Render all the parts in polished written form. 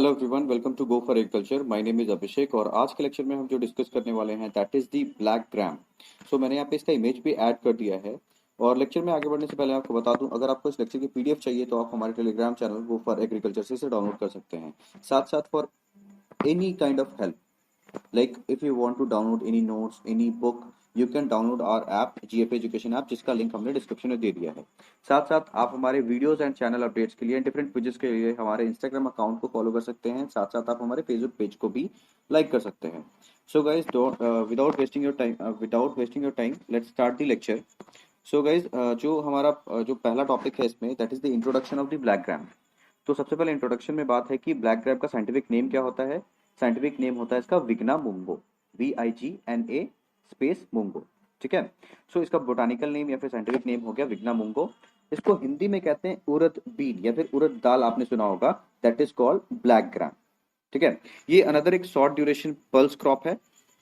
Hello everyone, welcome to Go for Agriculture. My name is Abhishek और आज के lecture में हम जो डिस्कस करने वाले हैं that is the black gram. So मैंने यहाँ पे इसका इमेज भी ऐड कर दिया है। और लेक्चर में आगे बढ़ने से पहले आपको बता दूं, अगर आपको इस लेक्चर की पीडीएफ चाहिए तो आप हमारे Telegram channel go for agriculture से इसे डाउनलोड कर सकते हैं। साथ साथ for any kind of help, like if you want to download any notes, any book, you can download our app GF education app, जिसका लिंक हमने डिस्क्रिप्शन में दे दिया है। साथ साथ आप हमारे वीडियोस एंड चैनल अपडेट्स के लिए, डिफरेंट क्विजेस के लिए हमारे इंस्टाग्राम अकाउंट को फॉलो कर सकते हैं। साथ साथ आप हमारे फेसबुक पेज को भी लाइक कर सकते हैं। So guys, without wasting your time let's start the lecture. So guys, जो हमारा जो पहला टॉपिक है इसमें that is the introduction of the black gram. तो सबसे पहले इंट्रोडक्शन में बात है कि ब्लैक ग्रेप का साइंटिफिक नेम क्या होता है। साइंटिफिक नेम होता है इसका विग्ना मुंगो, VIGNA स्पेस मुंगो। ठीक है। सो इसका बोटानिकल नेम या फिर साइंटिफिक नेम हो गया विग्ना मुंगो। इसको हिंदी में कहते हैं उड़द बीन या फिर उड़द दाल, आपने सुना होगा, that is called black gram. ठीक है। ये अनदर एक शॉर्ट ड्यूरेशन पल्स क्रॉप है।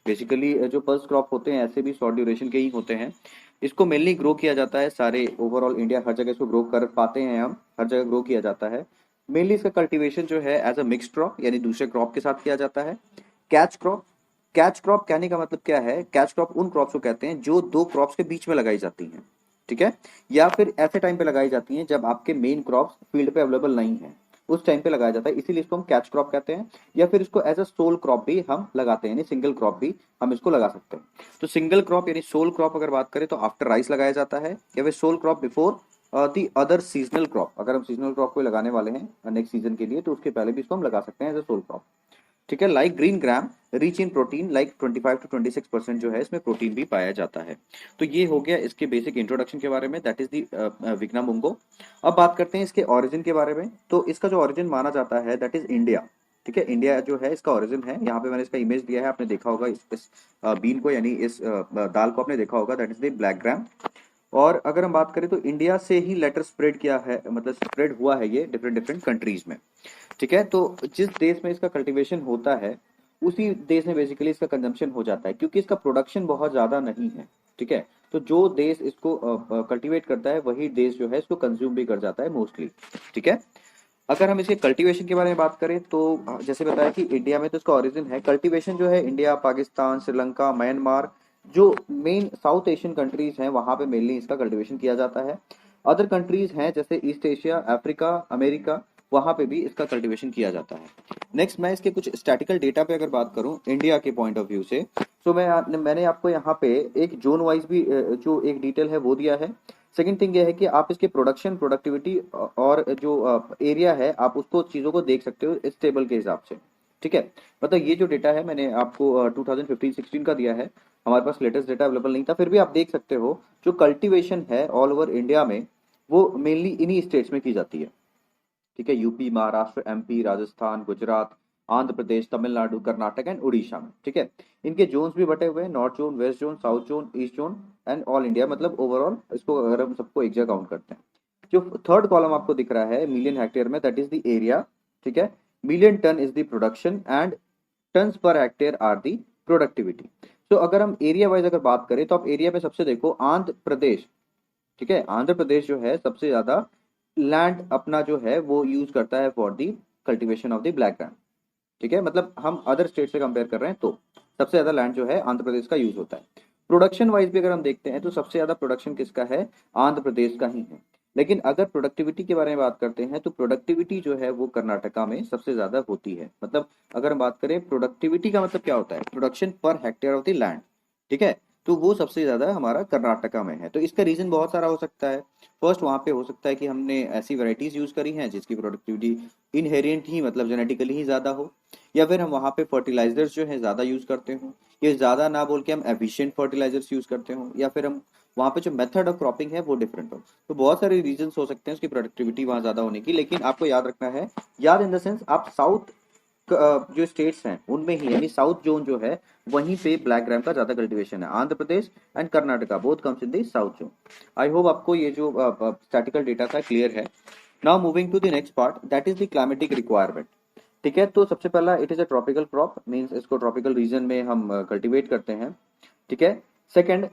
बेसिकली जो पल्स क्रॉप होते हैं ऐसे भी शॉर्ट ड्यूरेशन के ही होते हैं। इसको मेनली ग्रो किया जाता है सारे ओवरऑल इंडिया, हर जगह इसको ग्रो कर पाते हैं हम, हर जगह ग्रो किया जाता है। मेनली इसका कल्टीवेशन जो है एज अ मिक्स क्रॉप यानी दूसरे क्रॉप के साथ किया जाता है। कैच क्रॉप, कैच क्रॉप कहने का मतलब क्या है? कैच क्रॉप उन क्रॉप्स को कहते हैं जो दो क्रॉप्स के बीच में लगाई जाती हैं। ठीक है। या फिर ऐसे टाइम पे लगाई जाती हैं जब आपके मेन क्रॉप्स फील्ड पे अवेलेबल नहीं है, उस टाइम पे लगाया जाता है, इसीलिए इसको हम कैच क्रॉप कहते हैं। या फिर इसको एज अ सोल क्रॉप भी हम लगाते हैं, यानी सिंगल क्रॉप भी हम इसको लगा सकते हैं। तो सिंगल क्रॉप यानी सोल क्रॉप अगर बात करें तो आफ्टर राइस लगाया जाता है, या फिर soul crop before the other seasonal crop. अगर हम सीजनल क्रॉप को लगाने वाले हैं नेक्स्ट सीजन के लिए तो उसके पहले भी इसको हम लगा सकते हैं एज अ सोल क्रॉप। ठीक है। Like green gram rich in protein, like 25 to 26% जो है इसमें प्रोटीन भी पाया जाता है। तो ये हो गया इसके बेसिक इंट्रोडक्शन के बारे में, दैट इज दी विग्ना मुंगो। अब बात करते हैं इसके ओरिजिन के बारे में। तो इसका जो ओरिजिन माना जाता है दैट इज इंडिया। ठीक है। इंडिया जो है इसका ओरिजिन है। यहाँ पे मैंने इसका इमेज दिया है, आपने देखा होगा इस बीन को यानी इस दाल को आपने देखा होगा, that is the black gram. और अगर हम बात करें तो इंडिया से ही लेटर स्प्रेड किया है, मतलब स्प्रेड हुआ है ये डिफरेंट डिफरेंट कंट्रीज में। ठीक है। तो जिस देश में इसका कल्टीवेशन होता है उसी देश में बेसिकली इसका कंजम्पशन हो जाता है, क्योंकि इसका प्रोडक्शन बहुत ज्यादा नहीं है। ठीक है। तो जो देश इसको कल्टीवेट करता है वही देश जो है इसको कंज्यूम भी कर जाता है मोस्टली। ठीक है। अगर हम इसके कल्टीवेशन के बारे में बात करें तो जैसे बताया कि इंडिया में तो इसका ओरिजिन है। कल्टीवेशन जो है इंडिया, पाकिस्तान, श्रीलंका, म्यांमार, जो मेन साउथ एशियन कंट्रीज हैं वहां पे मेनली इसका कल्टीवेशन किया जाता है। अदर कंट्रीज हैं जैसे ईस्ट एशिया, अफ्रीका, अमेरिका, वहां पे भी इसका कल्टीवेशन किया जाता है। नेक्स्ट मैं इसके कुछ स्टैटिकल डेटा पे अगर बात करूं इंडिया के पॉइंट ऑफ व्यू से, तो मैंने आपको यहाँ पे एक जोन वाइज भी जो एक डिटेल है वो दिया है। सेकंड थिंग ये है कि आप इसके प्रोडक्शन, प्रोडक्टिविटी और जो एरिया है आप उसको चीजों को देख सकते हो इस टेबल के हिसाब से। ठीक है। मतलब ये जो डेटा है मैंने आपको 2015-16 का दिया है, हमारे पास लेटेस्ट डेटा अवेलेबल नहीं था, फिर भी आप देख सकते हो जो कल्टीवेशन है ऑल ओवर इंडिया में वो मेनली इन्हीं स्टेट्स में की जाती है। ठीक है। UP, Maharashtra, MP, Rajasthan, Gujarat, Andhra Pradesh, Tamil Nadu, Karnataka and Orissa में। ठीक है। इनके जोन्स भी बटे हुए हैं, north zone, west zone, south zone, east zone and all India, मतलब ओवरऑल इसको अगर हम सबको एक जगह काउंट करते हैं। जो थर्ड कॉलम आपको दिख रहा है मिलियन हेक्टेयर में, दैट इज द एरिया। ठीक है। Million ton is the production and tons per hectare are the productivity. तो अगर हम एरिया वाइज अगर बात करें तो आप एरिया में सबसे देखो आंध्र प्रदेश। ठीक है। आंध्र प्रदेश जो है सबसे ज्यादा लैंड अपना जो है वो यूज करता है for the cultivation of the black gram. ठीक है। मतलब हम अदर स्टेट से कंपेयर कर रहे हैं तो सबसे ज्यादा लैंड जो है आंध्र प्रदेश का यूज होता है। प्रोडक्शन वाइज भी अगर हम देखते हैं तो सबसे ज्यादा प्रोडक्शन किसका है? आंध्र प्रदेश का ही है। लेकिन अगर प्रोडक्टिविटी के बारे में बात करते हैं तो प्रोडक्टिविटी जो है वो कर्नाटका में सबसे ज्यादा होती है। मतलब अगर हम बात करें प्रोडक्टिविटी का मतलब क्या होता है? Production per hectare of the land. ठीक है। तो वो सबसे ज्यादा हमारा कर्नाटका में है। तो इसका रीजन बहुत सारा हो सकता है। फर्स्ट, वहां पे हो सकता है कि हमने ऐसी वैरायटीज यूज करी हैं जिसकी प्रोडक्टिविटी इनहेरिएंट ही, मतलब जेनेटिकली ही ज्यादा हो। या फिर हम वहां पे फर्टिलाइजर्स जो है ज्यादा यूज करते हो, ये ज्यादा ना बोल के हम एफिशिएंट फर्टिलाइजर्स यूज करते हो, या फिर हम वहां पे जो मेथड ऑफ क्रॉपिंग है वो डिफरेंट हो। तो बहुत सारे रीजंस हो सकते हैं उसकी प्रोडक्टिविटी वहां ज्यादा होने की। लेकिन आपको याद रखना है, याद इन द सेंस आप साउथ जो स्टेट्स हैं उनमें ही यानी साउथ जोन जो है वहीं पे ब्लैक ग्राम का ज्यादा कल्टीवेशन है। Andhra Pradesh and Karnataka both comes in the south zone. I hope आपको ये जो स्टैटिकल डेटा था क्लियर है। Now moving to the next part, that is the climatic requirement. ठीक है। तो सबसे पहला, it is a tropical crop, means इसको ट्रॉपिकल रीजन में हम कल्टीवेट करते हैं। ठीक है। Second,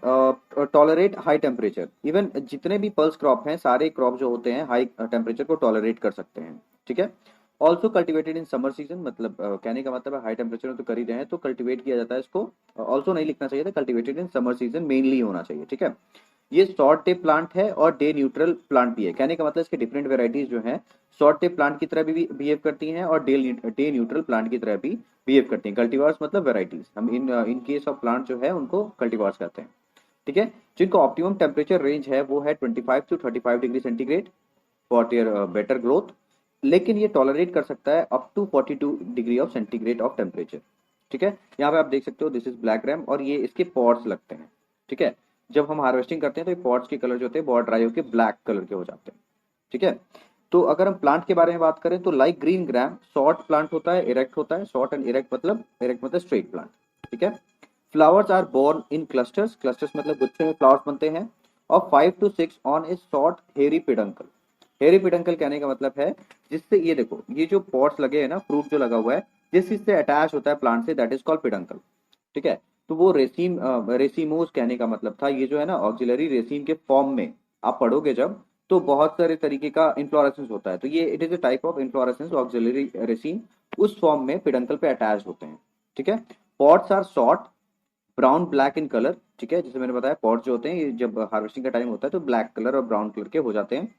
tolerate high temperature. Even जितने भी पल्स क्रॉप हैं सारे क्रॉप जो होते हैं हाई टेम्परेचर को टॉलरेट कर सकते हैं। ठीक है। Also cultivated in summer season, मतलब कहने का मतलब है हाई टेम्परेचर में तो कर ही रहे हैं तो कल्टिवेट किया जाता है इसको। ऑल्सो नहीं लिखना चाहिए था, cultivated in summer season mainly होना चाहिए, ठीक है। ये शॉर्ट डे प्लांट है और डे न्यूट्रल प्लांट भी है, कहने का मतलब इसके डिफरेंट वेराइटीज जो हैं शॉर्ट डे प्लांट की तरह भी बिहेव करती हैं और डे न्यूट्रल प्लांट की तरह भी बिहेव करती हैं। कल्टीवर्स मतलब वेराइटीज, हम इन केस ऑफ प्लांट जो है उनको कल्टीवर्स कहते हैं, ठीक है। जिनका ऑप्टिमम टेम्परेचर रेंज है वो है 25 to 35 degree centigrade for their better growth, लेकिन ये टॉलरेट कर सकता है up to 42 degree of centigrade of temperature, ठीक है। यहाँ पे आप देख सकते हो दिस इज ब्लैक ग्राम और ये इसके पॉट्स लगते हैं, ठीक है। जब हम हार्वेस्टिंग करते हैं तो ये पॉट्स के कलर जो होते हैं बहुत ड्राई होकर ब्लैक कलर के हो जाते हैं, ठीक है। तो अगर हम प्लांट के बारे में बात करें तो like green gram short plant होता है, इरेक्ट होता है, शॉर्ट एंड इरेक्ट मतलब स्ट्रेट प्लांट, ठीक है। Flowers are borne in clusters, clusters मतलब गुच्छे में फ्लावर्स बनते हैं, और 5 to 6 ऑन ए शॉर्ट हेरी पिडंकल। हेरी पिडंकल कहने का मतलब है जिससे ये देखो ये जो पॉट्स लगे हैं ना, फ्रूट जो लगा हुआ है जिस चीज से अटैच होता है प्लांट से, दैट इज कॉल्ड पिडंकल, ठीक है। तो वो रेसिमोस कहने का मतलब था, ये जो है ना ऑक्सिलरी रेसिम के फॉर्म में आप पढ़ोगे जब, तो बहुत सारे तरीके का इन्फ्लोरेसेंस होता है, तो ये it is a type of inflorescence auxiliary रेसिम, उस फॉर्म में पिडंकल पे अटैच होते हैं, ठीक है। Pots are short brown black in colour, ठीक है। जैसे मैंने बताया पॉट जो होते हैं ये जब हार्वेस्टिंग का टाइम होता है तो ब्लैक कलर और ब्राउन कलर के हो जाते हैं।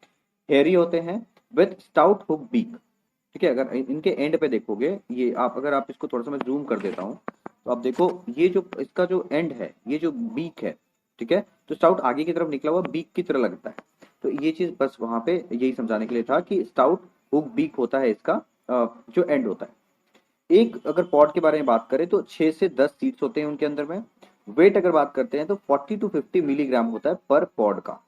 हेयरी होते हैं विथ स्टाउट हुक बीक, ठीक है। अगर इनके एंड पे देखोगे ये आप, अगर आप इसको थोड़ा सा मैं जूम कर देता हूँ तो आप देखो ये जो इसका जो एंड है, ये जो बीक है, ठीक है, तो स्टाउट आगे की तरफ निकला हुआ बीक की तरह लगता है। तो ये चीज बस वहां पे यही समझाने के लिए था कि स्टाउट हुक बीक होता है इसका जो एंड होता है। एक अगर पॉड के बारे में बात करें तो 6 से 10 सीड्स होते हैं उनके अंदर में। वेट अगर बात करते हैं तो 40 to 50 मिलीग्राम होता है पर पॉड का,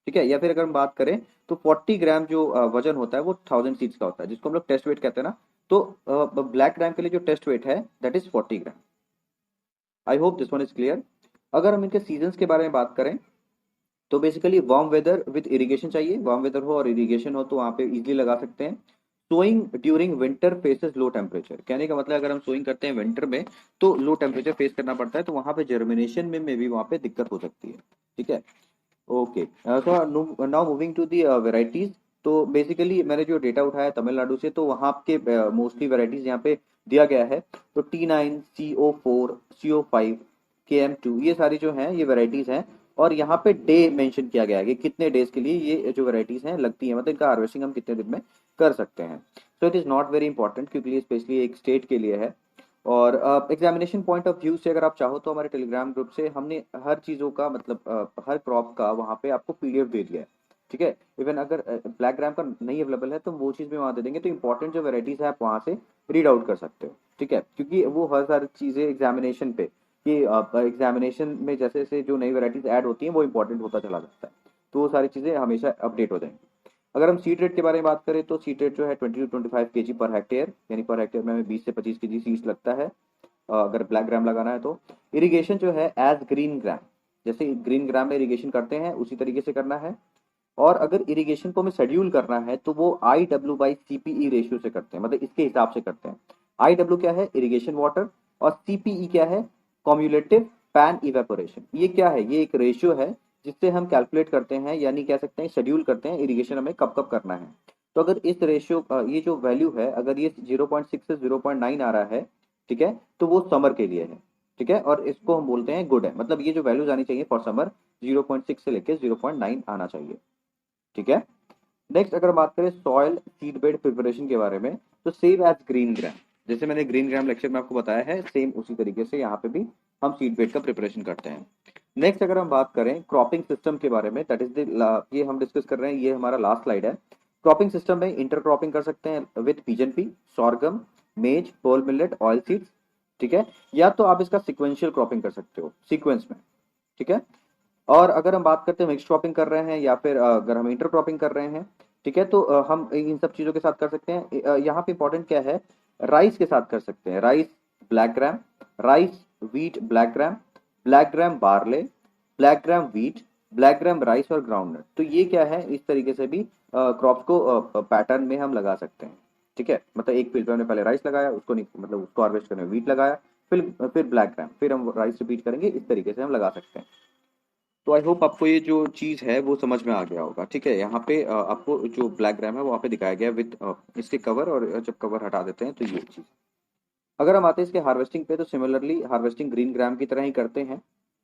ठीक है। या फिर अगर हम बात करें तो 40 ग्राम जो वजन होता है वो 1000 सीड्स का होता है, जिसको हम लोग टेस्ट वेट कहते हैं ना। तो ब्लैक ग्राम के लिए जो टेस्ट वेट है that is 40 gram. I hope this one is clear. अगर हम इनके सीजन्स के बारे में बात करें तो basically warm weather with irrigation चाहिए, वार्म वेदर हो और इरिगेशन हो तो वहाँ पे इजीली लगा सकते हैं। Sowing during winter faces low temperature, कहने का मतलब अगर हम सोइंग करते हैं विंटर में तो लो टेम्परेचर फेस करना पड़ता है, तो वहाँ पे जर्मिनेशन में भी वहाँ पे दिक्कत हो सकती है, ठीक है। Okay, so now moving to the varieties. तो बेसिकली मैंने जो डेटा उठाया तमिलनाडु से, तो वहाँ के मोस्टली वेराइटीज यहाँ पे दिया गया है। तो T9, CO4, CO5, KM2 ये सारी जो हैं ये वेराइटीज हैं, और यहाँ पे डे मेंशन किया गया है कि कितने डेज के लिए ये जो वेराइटीज हैं लगती हैं, मतलब इनका हार्वेस्टिंग हम कितने दिन में कर सकते हैं। So it is not very important क्योंकि ये स्पेशली एक स्टेट के लिए है। और एग्जामिनेशन पॉइंट ऑफ व्यू से अगर आप चाहो तो हमारे टेलीग्राम ग्रुप से हमने हर चीज़ों का मतलब हर क्रॉप का वहाँ पे आपको PDF दे दिया है, ठीक है। इवन अगर ब्लैक ग्राम का नहीं अवेलेबल है तो वो चीज़ भी वहाँ दे देंगे, तो इंपॉर्टेंट जो वेराइटीज है आप वहाँ से रीड आउट कर सकते हो, ठीक है। क्योंकि वो हर सारी चीज़ें एग्जामिनेशन पे कि एग्जामिनेशन में जैसे जैसे जो नई वेराइटीज ऐड होती हैं वो इंपॉर्टेंट होता चला जाता है, तो वो सारी चीज़ें हमेशा अपडेट हो जाएंगी। अगर हम सीड रेट के बारे में बात करें तो सीड रेट जो है 20 to 25 kg पर हेक्टेयर, यानी पर हेक्टेयर में हमें 20 से 25 kg सीड्स लगता है अगर ब्लैक ग्राम लगाना है तो। इरिगेशन जो है एज ग्रीन ग्राम, जैसे ग्रीन ग्राम में इरिगेशन करते हैं उसी तरीके से करना है। और अगर इरिगेशन को हमें शेड्यूल करना है तो वो IW/CPE रेशियो से करते हैं, मतलब इसके हिसाब से करते हैं। IW क्या है, इरिगेशन वाटर, और CPE क्या है, कॉम्युलेटिव पैन इवेपोरेशन। ये क्या है, ये एक रेशियो है जिससे हम कैलकुलेट करते हैं, यानी कह सकते हैं शेड्यूल करते हैं इरिगेशन हमें कब कब करना है। तो अगर इस रेशियो ये जो वैल्यू है अगर ये 0.6 से 0.9 आ रहा है, ठीक है, तो वो समर के लिए है, ठीक है। और इसको हम बोलते हैं गुड है, मतलब ये जो वैल्यूज आनी चाहिए फॉर समर 0.6 से लेके 0.9 आना चाहिए, ठीक है। नेक्स्ट अगर बात करें सॉइल सीड बेड प्रिपरेशन के बारे में, तो सेम एज ग्रीन ग्राम, जैसे मैंने ग्रीन ग्राम लेक्चर में आपको बताया है सेम उसी तरीके से यहाँ पे भी हम सीड बेड का प्रिपरेशन करते हैं। नेक्स्ट अगर हम बात करें क्रॉपिंग सिस्टम के बारे में, दैट इज द ये हम डिस्कस कर रहे हैं, ये हमारा लास्ट स्लाइड है। क्रॉपिंग सिस्टम में इंटर क्रॉपिंग कर सकते हैं विद पिजन पी, सॉर्गम, मेज, पर्ल मिलेट, ऑयल सीड्स, ठीक है। या तो आप इसका सिक्वेंशियल क्रॉपिंग कर सकते हो सीक्वेंस में, ठीक है। और अगर हम बात करते हैं मिक्स क्रॉपिंग कर रहे हैं या फिर अगर हम इंटर क्रॉपिंग कर रहे हैं, ठीक है, तो हम इन सब चीजों के साथ कर सकते हैं। यहाँ पे इंपॉर्टेंट क्या है, राइस के साथ कर सकते हैं, rice black gram, rice wheat black gram barley, black gram wheat, black gram rice और ग्राउंडनट। तो ये क्या है, इस तरीके से भी क्रॉप्स को पैटर्न में हम लगा सकते हैं, ठीक है। मतलब एक फील्ड पे हमने पहले राइस लगाया, उसको नहीं मतलब उसको हार्वेस्ट करने में व्हीट लगाया, फिर ब्लैक ग्राम, फिर हम राइस रिपीट करेंगे, इस तरीके से हम लगा सकते हैं। तो आई होप आपको ये जो चीज़ है वो समझ में आ गया होगा। ठीक है, यहाँ पे आपको जो ब्लैक ग्राम है वहाँ पे दिखाया गया है विद इसके कवर, और जब कवर हटा देते हैं तो ये चीज़। अगर हम आते हैं इसके हार्वेस्टिंग पे, तो सिमिलरली हार्वेस्टिंग ग्रीन ग्राम की तरह ही करते हैं।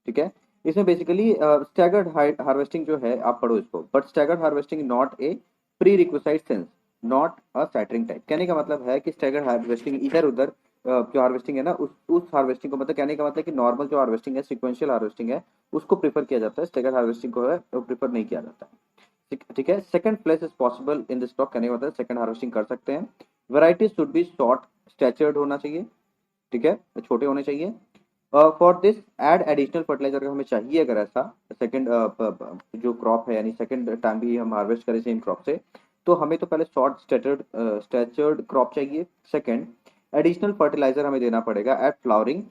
ठीक है, इसमें बेसिकली स्टैगर्ड हार्वेस्टिंग जो है आप पढ़ो इसको, but staggered harvesting not a pre requisite sense, not a shattering type. कहने का मतलब है कि स्टैगर्ड हार्वेस्टिंग इधर उधर जो हार्वेस्टिंग है ना, उस हार्वेस्टिंग को, मतलब कहने का मतलब है कि नॉर्मल जो हार्वेस्टिंग है, सिक्वेंशियल हार्वेस्टिंग है, उसको प्रीफर किया जाता है। स्टैगर्ड हार्वेस्टिंग को है तो प्रीफर नहीं किया जाता है। ठीक है, second place is possible in this stock, कहने का मतलब सेकंड हार्वेस्टिंग कर सकते हैं। Variety should be short statured होना चाहिए। ठीक है, तो छोटे होने चाहिए। For this ad additional fertiliser, अगर हमें चाहिए अगर ऐसा सेकंड जो क्रॉप है, यानी सेकंड टाइम भी हम हार्वेस्ट करें सेम क्रॉप से, तो हमें तो पहले शॉर्ट स्टैचर्ड क्रॉप चाहिए। सेकंड, एडिशनल फर्टिलाइजर हमें देना पड़ेगा एट फ्लावरिंग,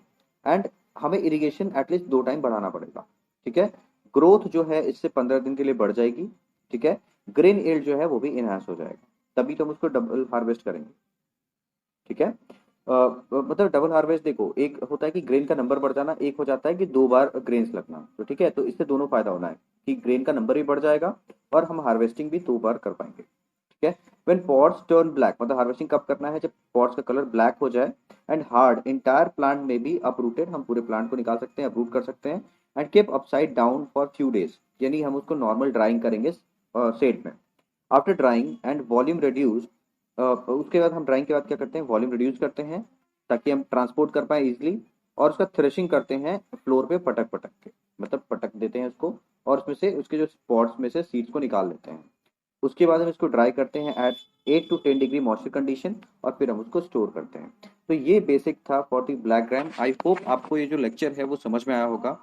एंड हमें इरिगेशन एटलीस्ट 2 टाइम बढ़ाना पड़ेगा। ठीक है, ग्रोथ जो है इससे 15 दिन के लिए बढ़ जाएगी। ठीक है, ग्रेन एल्ड जो है वो भी इनहांस हो जाएगा, तभी तो हम उसको डबल हार्वेस्ट करेंगे। ठीक है, मतलब डबल हार्वेस्ट देखो, एक होता है कि ग्रेन का नंबर बढ़ जाना, एक हो जाता है कि 2 बार ग्रेन्स लगना। तो ठीक है, तो इससे दोनों फायदा होना है कि ग्रेन का नंबर भी बढ़ जाएगा और हम हार्वेस्टिंग भी 2 बार कर पाएंगे। ठीक है, व्हेन पॉड्स टर्न ब्लैक, मतलब हार्वेस्टिंग कब करना है, जब पॉड्स का कलर ब्लैक हो जाए, एंड हार्ड इंटायर प्लांट में बी अपरूटेड, हम पूरे प्लांट को निकाल सकते हैं, अपरूट कर सकते हैं। And keep upside down for few days, यानी हम उसको नॉर्मल ड्राइंग करेंगे शेड में। After drawing and volume reduce, उसके बाद हम ड्राइंग के बाद क्या करते हैं, वॉल्यूम रिड्यूस करते हैं ताकि हम ट्रांसपोर्ट कर पाए इजिली, और उसका थ्रेशिंग करते हैं फ्लोर पे पटक पटक के, मतलब पटक देते हैं उसको, और उसमें से उसके जो स्पॉट्स में से सीड्स को निकाल लेते हैं। उसके बाद हम इसको ड्राई करते हैं at 8 to 10 degree moisture condition, और फिर हम उसको स्टोर करते हैं। तो ये बेसिक था for the black gram. I hope आपको ये जो लेक्चर है वो समझ में आया होगा।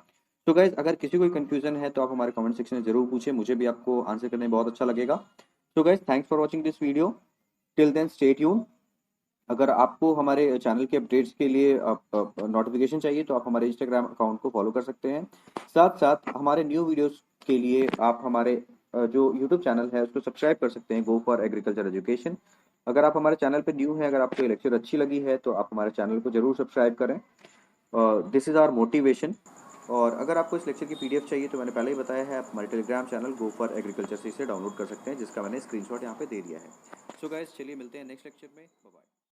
तो गाइज, अगर किसी को कंफ्यूजन है तो आप हमारे कमेंट सेक्शन में जरूर पूछे, मुझे भी आपको आंसर करने में बहुत अच्छा लगेगा। तो guys, thanks for watching this video. Till then stay tune. अगर आपको हमारे चैनल के अपडेट्स के लिए नोटिफिकेशन चाहिए तो आप हमारे इंस्टाग्राम अकाउंट को फॉलो कर सकते हैं। साथ साथ हमारे न्यू वीडियोस के लिए आप हमारे जो यूट्यूब चैनल है उसको सब्सक्राइब कर सकते हैं, गो फॉर एग्रीकल्चर एजुकेशन। अगर आप हमारे चैनल पे न्यू हैं, अगर आपको ये लेक्चर अच्छी लगी है तो आप हमारे चैनल को जरूर सब्सक्राइब करें। This is our motivation. और अगर आपको इस लेक्चर की पीडीएफ चाहिए तो मैंने पहले ही बताया है, आप हमारे Telegram channel go for agriculture से इसे डाउनलोड कर सकते हैं, जिसका मैंने स्क्रीनशॉट यहाँ पे दे दिया है। सो गाइस, चलिए मिलते हैं नेक्स्ट लेक्चर में। Bye bye.